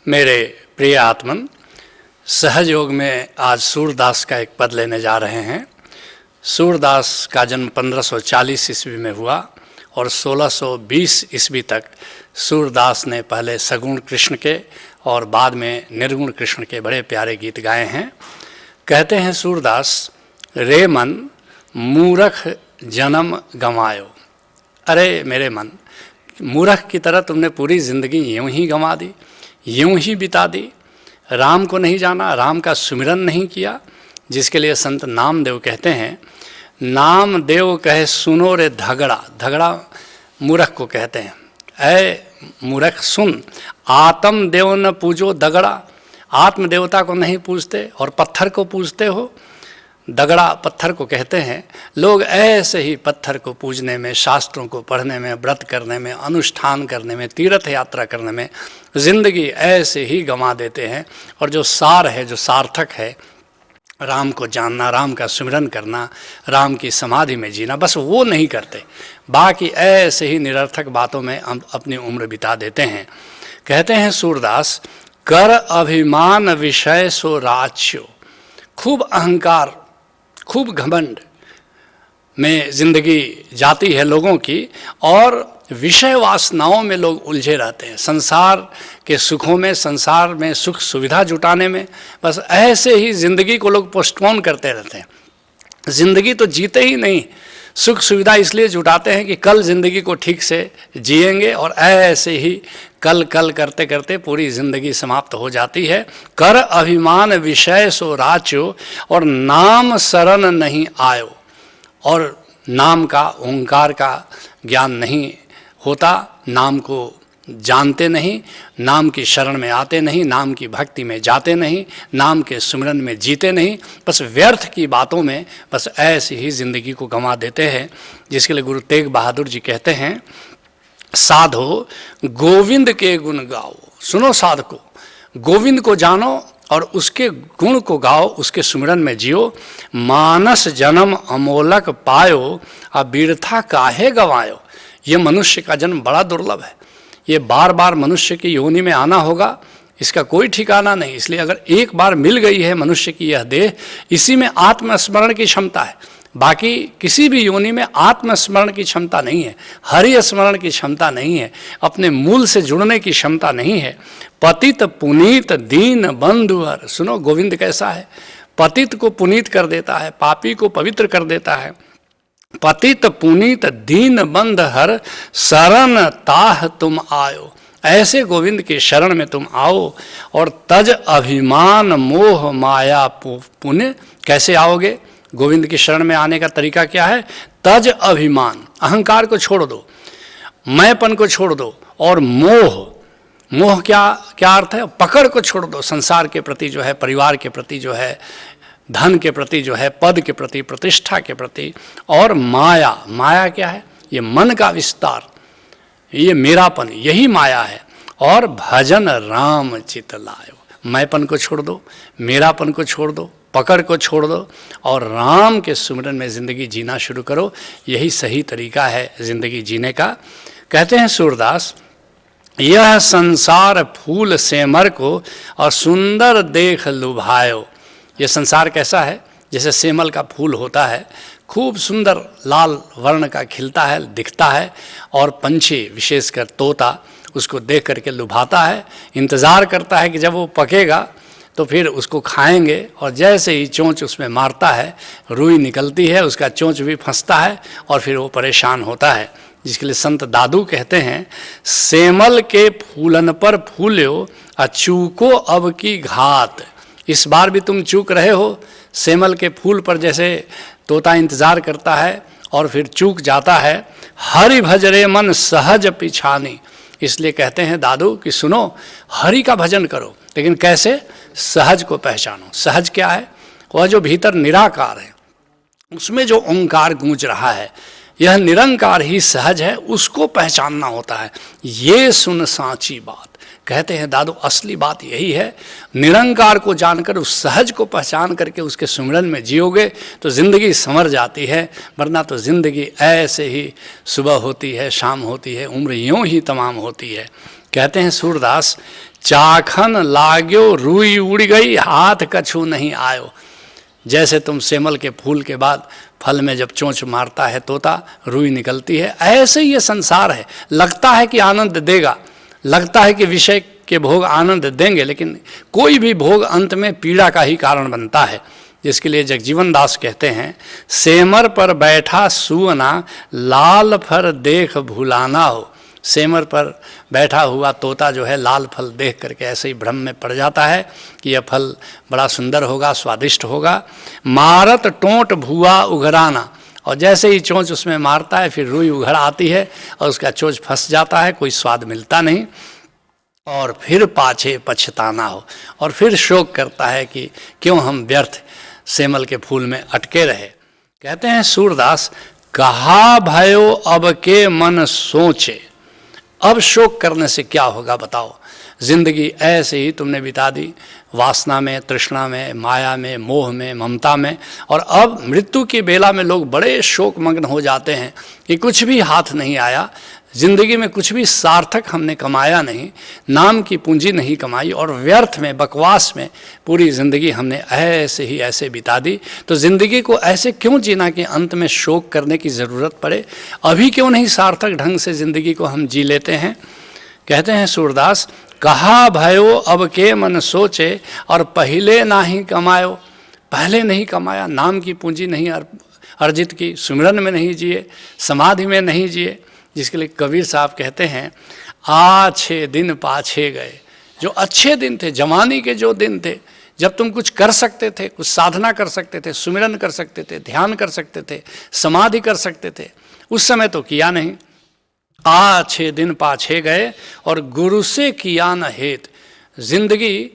मेरे प्रिय आत्मन, सहज योग में आज सूरदास का एक पद लेने जा रहे हैं। सूरदास का जन्म 1540 ईस्वी में हुआ और 1620 ईस्वी तक सूरदास ने पहले सगुण कृष्ण के और बाद में निर्गुण कृष्ण के बड़े प्यारे गीत गाए हैं। कहते हैं सूरदास, रे मन मूरख जन्म गंवायो। अरे मेरे मन, मूर्ख की तरह तुमने पूरी ज़िंदगी यूं ही गंवा दी, यूं ही बिता दी। राम को नहीं जाना, राम का सुमिरन नहीं किया, जिसके लिए संत नामदेव कहते हैं, नामदेव कहे सुनो रे धगड़ा। धगड़ा मूर्ख को कहते हैं। ऐ मूर्ख सुन, आत्म देव न पूजो दगड़ा। आत्म देवता को नहीं पूजते और पत्थर को पूजते हो। दगड़ा पत्थर को कहते हैं। लोग ऐसे ही पत्थर को पूजने में, शास्त्रों को पढ़ने में, व्रत करने में, अनुष्ठान करने में, तीर्थ यात्रा करने में ज़िंदगी ऐसे ही गंवा देते हैं। और जो सार है, जो सार्थक है, राम को जानना, राम का सुमिरन करना, राम की समाधि में जीना, बस वो नहीं करते। बाकी ऐसे ही निरर्थक बातों में अपनी उम्र बिता देते हैं। कहते हैं सूरदास, कर अभिमान विषय सो राच्यो। खूब अहंकार, खूब घमंड में ज़िंदगी जाती है लोगों की और विषय वासनाओं में लोग उलझे रहते हैं। संसार के सुखों में, संसार में सुख सुविधा जुटाने में, बस ऐसे ही ज़िंदगी को लोग पोस्टपोन करते रहते हैं। ज़िंदगी तो जीते ही नहीं, सुख सुविधा इसलिए जुटाते हैं कि कल ज़िंदगी को ठीक से जिएंगे, और ऐसे ही कल कल करते करते पूरी ज़िंदगी समाप्त हो जाती है। कर अभिमान विषय सो राच्यो, और नाम शरण नहीं आयो। और नाम का, ओंकार का ज्ञान नहीं होता, नाम को जानते नहीं, नाम की शरण में आते नहीं, नाम की भक्ति में जाते नहीं, नाम के सुमिरन में जीते नहीं, बस व्यर्थ की बातों में बस ऐसी ही ज़िंदगी को गंवा देते हैं। जिसके लिए गुरु तेग बहादुर जी कहते हैं, साधो गोविंद के गुण गाओ। सुनो साधको, गोविंद को जानो और उसके गुण को गाओ, उसके सुमिरन में जियो। मानस जन्म अमोलक पायो, अब बिरथा काहे गवायो। ये मनुष्य का जन्म बड़ा दुर्लभ है। ये बार बार मनुष्य की योनि में आना होगा, इसका कोई ठिकाना नहीं। इसलिए अगर एक बार मिल गई है मनुष्य की यह देह, इसी में आत्मस्मरण की क्षमता है। बाकी किसी भी योनि में आत्मस्मरण की क्षमता नहीं है, हरि स्मरण की क्षमता नहीं है, अपने मूल से जुड़ने की क्षमता नहीं है। पतित पुनीत दीन बंधुवर। सुनो गोविंद कैसा है, पतित को पुनीत कर देता है, पापी को पवित्र कर देता है। पतित पुनीत दीन बंध हर, शरण ताह तुम आयो। ऐसे गोविंद के शरण में तुम आओ और तज अभिमान मोह माया पुण्य। कैसे आओगे? गोविंद की शरण में आने का तरीका क्या है? तज अभिमान, अहंकार को छोड़ दो, मैंपन को छोड़ दो, और मोह। मोह क्या अर्थ है? पकड़ को छोड़ दो, संसार के प्रति जो है, परिवार के प्रति जो है, धन के प्रति जो है, पद के प्रति, प्रतिष्ठा के प्रति। और माया, माया क्या है? ये मन का विस्तार, ये मेरापन, यही माया है। और भजन राम चित लायो। मैंपन को छोड़ दो, मेरापन को छोड़ दो, पकड़ को छोड़ दो और राम के सुमिरन में ज़िंदगी जीना शुरू करो। यही सही तरीका है ज़िंदगी जीने का। कहते हैं सूरदास, यह संसार फूल सेमर को और सुंदर देख लुभायो। ये संसार कैसा है? जैसे सेमल का फूल होता है, खूब सुंदर लाल वर्ण का खिलता है, दिखता है, और पंछी विशेषकर तोता उसको देख करके लुभाता है, इंतज़ार करता है कि जब वो पकेगा तो फिर उसको खाएंगे। और जैसे ही चोंच उसमें मारता है, रुई निकलती है, उसका चोंच भी फंसता है और फिर वो परेशान होता है। जिसके लिए संत दादू कहते हैं, सेमल के फूलन पर फूल्यो अचूको अब की घात। इस बार भी तुम चूक रहे हो। सेमल के फूल पर जैसे तोता इंतज़ार करता है और फिर चूक जाता है। हरि भजरे मन सहज पिछानी। इसलिए कहते हैं दादू कि सुनो, हरि का भजन करो, लेकिन कैसे? सहज को पहचानो। सहज क्या है? वह जो भीतर निराकार है, उसमें जो ओंकार गूंज रहा है, यह निरंकार ही सहज है, उसको पहचानना होता है। ये सुन सांची बात। कहते हैं दादू, असली बात यही है। निरंकार को जानकर, उस सहज को पहचान करके उसके सुमिरन में जियोगे तो ज़िंदगी संवर जाती है। वरना तो ज़िंदगी ऐसे ही सुबह होती है, शाम होती है, उम्र यूँ ही तमाम होती है। कहते हैं सूरदास, चाखन लाग्यो रुई उड़ गई, हाथ कछु नहीं आयो। जैसे तुम सेमल के फूल के बाद फल में जब चोंच मारता है तोता, रुई निकलती है, ऐसे ही ये संसार है। लगता है कि आनंद देगा, लगता है कि विषय के भोग आनंद देंगे, लेकिन कोई भी भोग अंत में पीड़ा का ही कारण बनता है। जिसके लिए जगजीवन दास कहते हैं, सेमर पर बैठा सुअना, लाल फर देख भुलाना हो। सेमर पर बैठा हुआ तोता जो है लाल फल देख करके ऐसे ही भ्रम में पड़ जाता है कि यह फल बड़ा सुंदर होगा, स्वादिष्ट होगा। मारत टोंट भुआ उघराना, और जैसे ही चोंच उसमें मारता है फिर रुई उघड़ आती है और उसका चोंच फंस जाता है, कोई स्वाद मिलता नहीं। और फिर पाछे पछताना हो, और फिर शोक करता है कि क्यों हम व्यर्थ सेमल के फूल में अटके रहे। कहते हैं सूरदास, कहा भयो अब के मन सोचे। अब शोक करने से क्या होगा बताओ। जिंदगी ऐसे ही तुमने बिता दी, वासना में, तृष्णा में, माया में, मोह में, ममता में, और अब मृत्यु की बेला में लोग बड़े शोक मग्न हो जाते हैं कि कुछ भी हाथ नहीं आया, जिंदगी में कुछ भी सार्थक हमने कमाया नहीं, नाम की पूंजी नहीं कमाई, और व्यर्थ में, बकवास में पूरी ज़िंदगी हमने ऐसे ही ऐसे बिता दी। तो ज़िंदगी को ऐसे क्यों जीना कि अंत में शोक करने की ज़रूरत पड़े। अभी क्यों नहीं सार्थक ढंग से ज़िंदगी को हम जी लेते हैं। कहते हैं सूरदास, कहा भयो अब के मन सोचे, और पहले ना ही कमायो। पहले नहीं कमाया, नाम की पूंजी नहीं अर्जित की, सुमिरन में नहीं जिए, समाधि में नहीं जिए। जिसके लिए कबीर साहब कहते हैं, आछे दिन पाछे गए। जो अच्छे दिन थे, जवानी के जो दिन थे, जब तुम कुछ कर सकते थे, कुछ साधना कर सकते थे, सुमिरन कर सकते थे, ध्यान कर सकते थे, समाधि कर सकते थे, उस समय तो किया नहीं। आछे दिन पाछे गए, और गुरु से किया न हेत। जिंदगी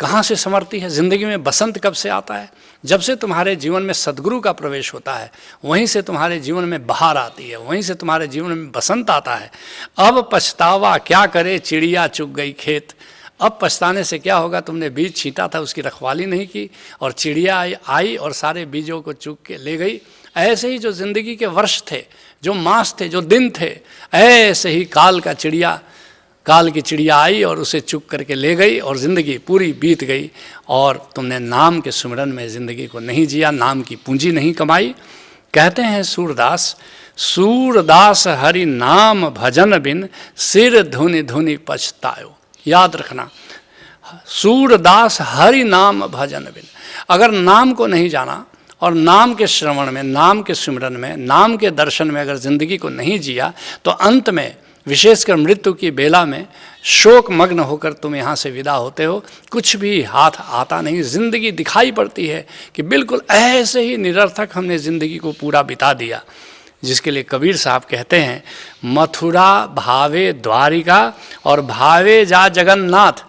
कहाँ से संवरती है। जिंदगी में बसंत कब से आता है? जब से तुम्हारे जीवन में सद्गुरु का प्रवेश होता है, वहीं से तुम्हारे जीवन में बहार आती है, वहीं से तुम्हारे जीवन में बसंत आता है। अब पछतावा क्या करे, चिड़िया चुग गई खेत। अब पछताने से क्या होगा, तुमने बीज छींटा था, उसकी रखवाली नहीं की, और चिड़िया आई और सारे बीजों को चुग के ले गई। ऐसे ही जो जिंदगी के वर्ष थे, जो मास थे, जो दिन थे, ऐसे ही काल की चिड़िया आई और उसे चुग करके ले गई, और ज़िंदगी पूरी बीत गई, और तुमने नाम के सुमिरन में ज़िंदगी को नहीं जिया, नाम की पूंजी नहीं कमाई। कहते हैं सूरदास हरि नाम भजन बिन, सिर धुनि धुनि पछतायो। याद रखना, सूरदास हरि नाम भजन बिन। अगर नाम को नहीं जाना और नाम के श्रवण में, नाम के सुमिरन में, नाम के दर्शन में अगर ज़िंदगी को नहीं जिया, तो अंत में, विशेषकर मृत्यु की बेला में, शोक मग्न होकर तुम यहाँ से विदा होते हो। कुछ भी हाथ आता नहीं, जिंदगी दिखाई पड़ती है कि बिल्कुल ऐसे ही निरर्थक हमने ज़िंदगी को पूरा बिता दिया। जिसके लिए कबीर साहब कहते हैं, मथुरा भावे द्वारिका, और भावे जा जगन्नाथ।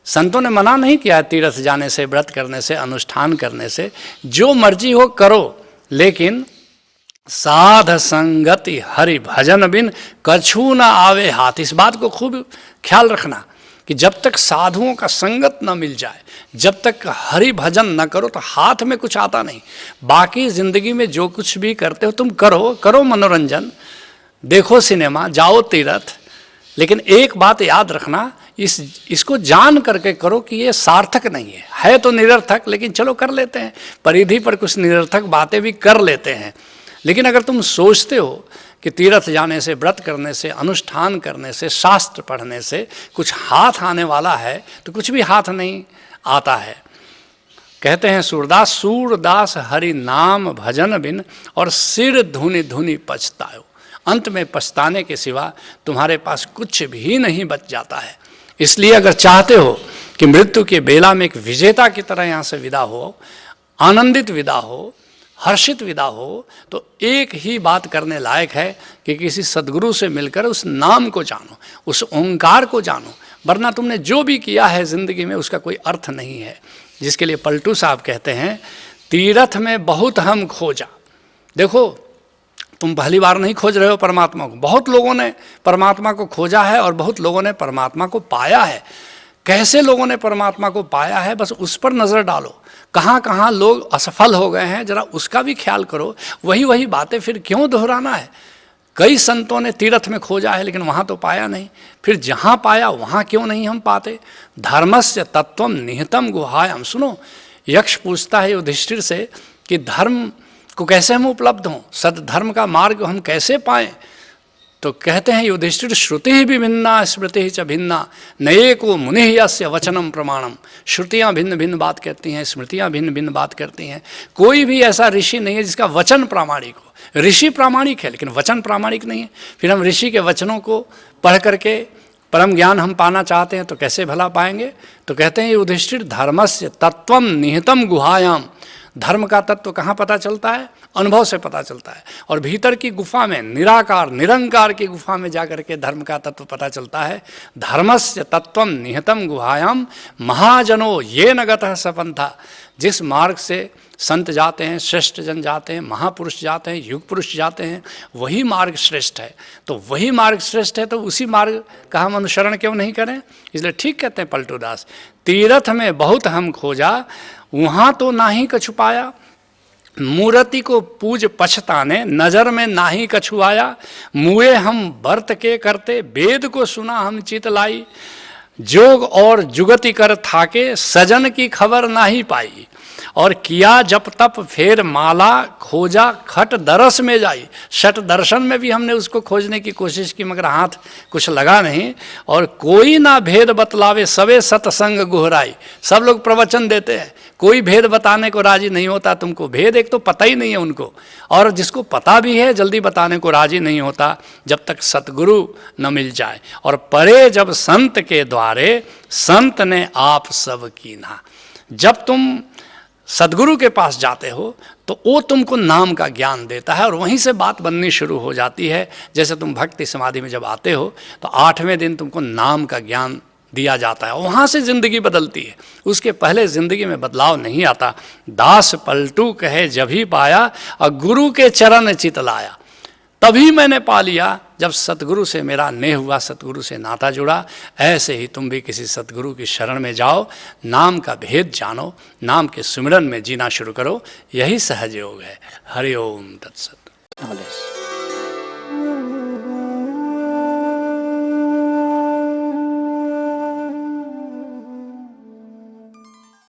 संतों ने मना नहीं किया तीर्थ जाने से, व्रत करने से, अनुष्ठान करने से, जो मर्जी हो करो, लेकिन साध संगति हरि भजन बिन, कछु न आवे हाथ। इस बात को खूब ख्याल रखना कि जब तक साधुओं का संगत न मिल जाए, जब तक हरि भजन न करो, तो हाथ में कुछ आता नहीं। बाकी जिंदगी में जो कुछ भी करते हो तुम करो मनोरंजन, देखो सिनेमा, जाओ तीर्थ, लेकिन एक बात याद रखना, इसको जान करके करो कि ये सार्थक नहीं है तो निरर्थक, लेकिन चलो कर लेते हैं, परिधि पर कुछ निरर्थक बातें भी कर लेते हैं। लेकिन अगर तुम सोचते हो कि तीर्थ जाने से, व्रत करने से, अनुष्ठान करने से, शास्त्र पढ़ने से कुछ हाथ आने वाला है, तो कुछ भी हाथ नहीं आता है। कहते हैं सूरदास हरि नाम भजन बिन, और सिर धुनि धुनि पछतायो। अंत में पछताने के सिवा तुम्हारे पास कुछ भी नहीं बच जाता है। इसलिए अगर चाहते हो कि मृत्यु के बेला में एक विजेता की तरह यहाँ से विदा हो, आनंदित विदा हो, हर्षित विदा हो, तो एक ही बात करने लायक है कि किसी सद्गुरु से मिलकर उस नाम को जानो, उस ओंकार को जानो, वरना तुमने जो भी किया है ज़िंदगी में उसका कोई अर्थ नहीं है। जिसके लिए पलटू साहब कहते हैं, तीर्थ में बहुत हम खोजा। देखो, तुम पहली बार नहीं खोज रहे हो परमात्मा को, बहुत लोगों ने परमात्मा को खोजा है और बहुत लोगों ने परमात्मा को पाया है। कैसे लोगों ने परमात्मा को पाया है, बस उस पर नज़र डालो। कहाँ कहाँ लोग असफल हो गए हैं, जरा उसका भी ख्याल करो। वही बातें फिर क्यों दोहराना है। कई संतों ने तीर्थ में खोजा है लेकिन वहाँ तो पाया नहीं, फिर जहाँ पाया वहाँ क्यों नहीं हम पाते? धर्मस्य तत्वम निहितम गुहायाम। सुनो, यक्ष पूछता है युधिष्ठिर से कि धर्म को कैसे हम उपलब्ध हों, सद्धर्म का मार्ग हम कैसे पाएं? तो कहते हैं युधिष्ठिर, श्रुति ही विभिन्ना स्मृति ही च भिन्ना नये को मुनि यस्य वचनम प्रमाणम। श्रुतियाँ भिन्न भिन्न बात कहती हैं, स्मृतियाँ भिन्न भिन्न बात करती हैं। कोई भी ऐसा ऋषि नहीं है जिसका वचन प्रामाणिक हो। ऋषि प्रामाणिक है लेकिन वचन प्रामाणिक नहीं है। फिर हम ऋषि के वचनों को पढ़ करके परम ज्ञान हम पाना चाहते हैं तो कैसे भला पाएंगे? तो कहते हैं युधिष्ठिर, धर्मस्य तत्वम निहितम गुहायाम। धर्म का तत्व कहाँ पता चलता है? अनुभव से पता चलता है। और भीतर की गुफा में, निराकार निरंकार की गुफा में जाकर के धर्म का तत्व पता चलता है। धर्मस्य तत्वम निहितम गुहायाम महाजनो ये न गतः सपंथा। जिस मार्ग से संत जाते हैं, श्रेष्ठ जन जाते हैं, महापुरुष जाते हैं, युग पुरुष जाते हैं, वही मार्ग श्रेष्ठ है। तो वही मार्ग श्रेष्ठ है तो उसी मार्ग का हम अनुसरण क्यों नहीं करें? इसलिए ठीक कहते हैं पलटू दास, तीर्थ में बहुत हम खोजा, वहाँ तो ना ही कछु पाया। मूर्ति को पूज पछताने, नजर में ना ही कछु आया। मुए हम व्रत के करते, वेद को सुना हम चित लाई। जोग और जुगति कर थाके, सजन की खबर ना ही पाई। और किया जप तप फेर माला, खोजा खट दरस में जाई। शट दर्शन में भी हमने उसको खोजने की कोशिश की मगर हाथ कुछ लगा नहीं। और कोई ना भेद बतलावे, सबे सत्संग गुहराई। सब लोग प्रवचन देते हैं, कोई भेद बताने को राजी नहीं होता। तुमको भेद एक तो पता ही नहीं है उनको, और जिसको पता भी है जल्दी बताने को राजी नहीं होता जब तक सतगुरु न मिल जाए। और परे जब संत के द्वारे, संत ने आप सब कीन्हा। जब तुम सदगुरु के पास जाते हो तो वो तुमको नाम का ज्ञान देता है और वहीं से बात बननी शुरू हो जाती है। जैसे तुम भक्ति समाधि में जब आते हो तो 8वें दिन तुमको नाम का ज्ञान दिया जाता है, वहाँ से ज़िंदगी बदलती है। उसके पहले ज़िंदगी में बदलाव नहीं आता। दास पलटू कहे जब ही पाया, और गुरु के चरण चित लाया। तभी मैंने पा लिया जब सतगुरु से मेरा नेह हुआ, सतगुरु से नाता जुड़ा। ऐसे ही तुम भी किसी सतगुरु की शरण में जाओ, नाम का भेद जानो, नाम के सुमिरन में जीना शुरू करो। यही सहज योग है। हरि ओम तत्सत।